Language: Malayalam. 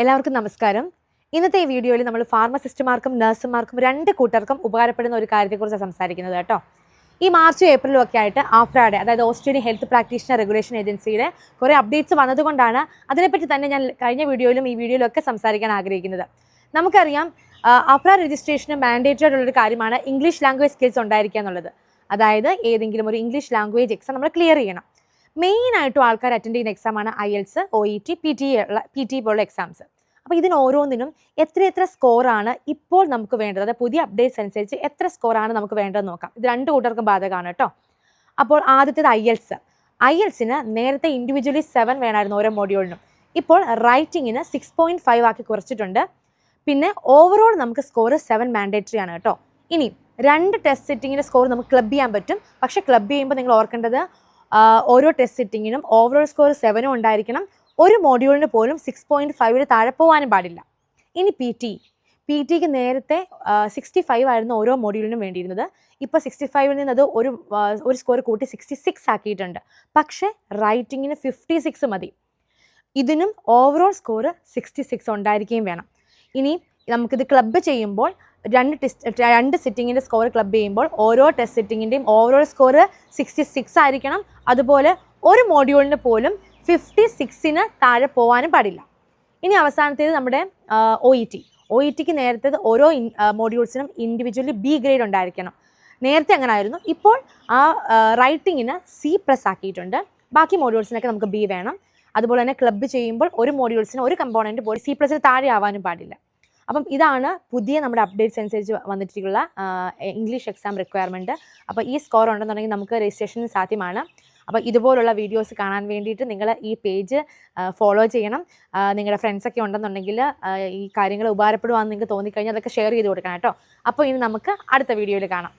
എല്ലാവർക്കും നമസ്കാരം. ഇന്നത്തെ ഈ വീഡിയോയിൽ നമ്മൾ ഫാർമസിസ്റ്റുമാർക്കും നഴ്സുമാർക്കും രണ്ട് കൂട്ടർക്കും ഉപകാരപ്പെടുന്ന ഒരു കാര്യത്തെക്കുറിച്ച് സംസാരിക്കുന്നത് കേട്ടോ. ഈ മാർച്ചും ഏപ്രിലും ഒക്കെ ആയിട്ട് ആഫ്രായുടെ അതായത് ഓസ്ട്രേലിയൻ ഹെൽത്ത് പ്രാക്ടീഷണർ റെഗുലേഷൻ ഏജൻസിയുടെ കുറേ അപ്ഡേറ്റ്സ് വന്നതുകൊണ്ടാണ് അതിനെപ്പറ്റി തന്നെ ഞാൻ കഴിഞ്ഞ വീഡിയോയിലും ഈ വീഡിയോയിലും ഒക്കെ സംസാരിക്കാൻ ആഗ്രഹിക്കുന്നത്. നമുക്കറിയാം ആഫ്ര രജിസ്ട്രേഷന് മാൻഡേറ്ററി ആയിട്ടുള്ളൊരു കാര്യമാണ് ഇംഗ്ലീഷ് ലാംഗ്വേജ് സ്കിൽസ് ഉണ്ടായിരിക്കുക എന്നുള്ളത്. അതായത് ഏതെങ്കിലും ഒരു ഇംഗ്ലീഷ് ലാംഗ്വേജ് എക്സാം നമ്മൾ ക്ലിയർ ചെയ്യണം. മെയിനായിട്ടും ആൾക്കാർ അറ്റൻഡ് ചെയ്യുന്ന എക്സാമാണ് IELTS, OET, PT പോലുള്ള എക്സാംസ്. അപ്പോൾ ഇതിന് ഓരോന്നിനും എത്ര സ്കോറാണ് ഇപ്പോൾ നമുക്ക് വേണ്ടത്, അതായത് പുതിയ അപ്ഡേറ്റ്സ് അനുസരിച്ച് എത്ര സ്കോറാണ് നമുക്ക് വേണ്ടതെന്ന് നോക്കാം. ഇത് രണ്ട് കൂട്ടർക്കും ബാധകമാണ് കേട്ടോ. അപ്പോൾ ആദ്യത്തേത് IELTSന് നേരത്തെ ഇൻഡിവിജ്വലി 7 വേണമായിരുന്നു ഓരോ മോഡ്യൂളിനും. ഇപ്പോൾ റൈറ്റിങ്ങിന് 6.5 ആക്കി കുറച്ചിട്ടുണ്ട്. പിന്നെ ഓവറോൾ നമുക്ക് സ്കോർ 7 മാൻഡേറ്ററി ആണ് കേട്ടോ. ഇനി 2 ടെസ്റ്റ് സിറ്റിങ്ങിൻ്റെ സ്കോർ നമുക്ക് ക്ലബ് ചെയ്യാൻ പറ്റും. പക്ഷേ ക്ലബ് ചെയ്യുമ്പോൾ നിങ്ങൾ ഓർക്കേണ്ടത് ഓരോ ടെസ്റ്റ് സിറ്റിങ്ങിനും ഓവറോൾ സ്കോർ 7 ഉണ്ടായിരിക്കണം. ഒരു മോഡ്യൂളിന് പോലും 6.5 താഴെ പോകാനും പാടില്ല. ഇനി PTക്ക് നേരത്തെ 65 ആയിരുന്നു ഓരോ മോഡ്യൂളിനും വേണ്ടിയിരുന്നത്. ഇപ്പോൾ 65 നിന്ന് അത് ഒരു സ്കോർ കൂട്ടി 66 ആക്കിയിട്ടുണ്ട്. പക്ഷേ റൈറ്റിങ്ങിന് 56 മതി. ഇതിനും ഓവറോൾ സ്കോർ 66 ഉണ്ടായിരിക്കുകയും വേണം. ഇനി നമുക്കിത് ക്ലബ്ബ് ചെയ്യുമ്പോൾ രണ്ട് സിറ്റിങ്ങിൻ്റെ സ്കോർ ക്ലബ്ബ് ചെയ്യുമ്പോൾ ഓരോ ടെസ്റ്റ് സിറ്റിങ്ങിൻ്റെയും ഓവറോൾ സ്കോർ 66 ആയിരിക്കണം. അതുപോലെ ഒരു മോഡ്യൂളിന് പോലും 56ന് താഴെ പോകാനും പാടില്ല. ഇനി അവസാനത്തേത് നമ്മുടെ OETക്ക് നേരത്തെ ഓരോ മോഡ്യൂൾസിനും ഇൻഡിവിജ്വലി B ഗ്രേഡ് ഉണ്ടായിരിക്കണം. നേരത്തെ അങ്ങനെ ആയിരുന്നു. ഇപ്പോൾ ആ റൈറ്റിങ്ങിന് C+ ആക്കിയിട്ടുണ്ട്. ബാക്കി മോഡ്യൂൾസിനൊക്കെ നമുക്ക് B വേണം. അതുപോലെ തന്നെ ക്ലബ്ബ് ചെയ്യുമ്പോൾ ഒരു മോഡ്യൂൾസിന് ഒരു കമ്പോണൻറ്റ് പോലും C+ൽ താഴെ ആവാനും പാടില്ല. അപ്പം ഇതാണ് പുതിയ നമ്മുടെ അപ്ഡേറ്റ്സ് അനുസരിച്ച് വന്നിട്ടുള്ള ഇംഗ്ലീഷ് എക്സാം റിക്വയർമെൻറ്റ്. അപ്പോൾ ഈ സ്കോർ ഉണ്ടെന്നുണ്ടെങ്കിൽ നമുക്ക് രജിസ്ട്രേഷന് സാധ്യമാണ്. അപ്പോൾ ഇതുപോലുള്ള വീഡിയോസ് കാണാൻ വേണ്ടിയിട്ട് നിങ്ങൾ ഈ പേജ് ഫോളോ ചെയ്യണം. നിങ്ങളുടെ ഫ്രണ്ട്സൊക്കെ ഉണ്ടെന്നുണ്ടെങ്കിൽ ഈ കാര്യങ്ങൾ ഉപകാരപ്പെടുവാന്ന് നിങ്ങൾക്ക് തോന്നിക്കഴിഞ്ഞാൽ അതൊക്കെ ഷെയർ ചെയ്ത് കൊടുക്കണം കേട്ടോ. അപ്പോൾ ഇനി നമുക്ക് അടുത്ത വീഡിയോയിൽ കാണാം.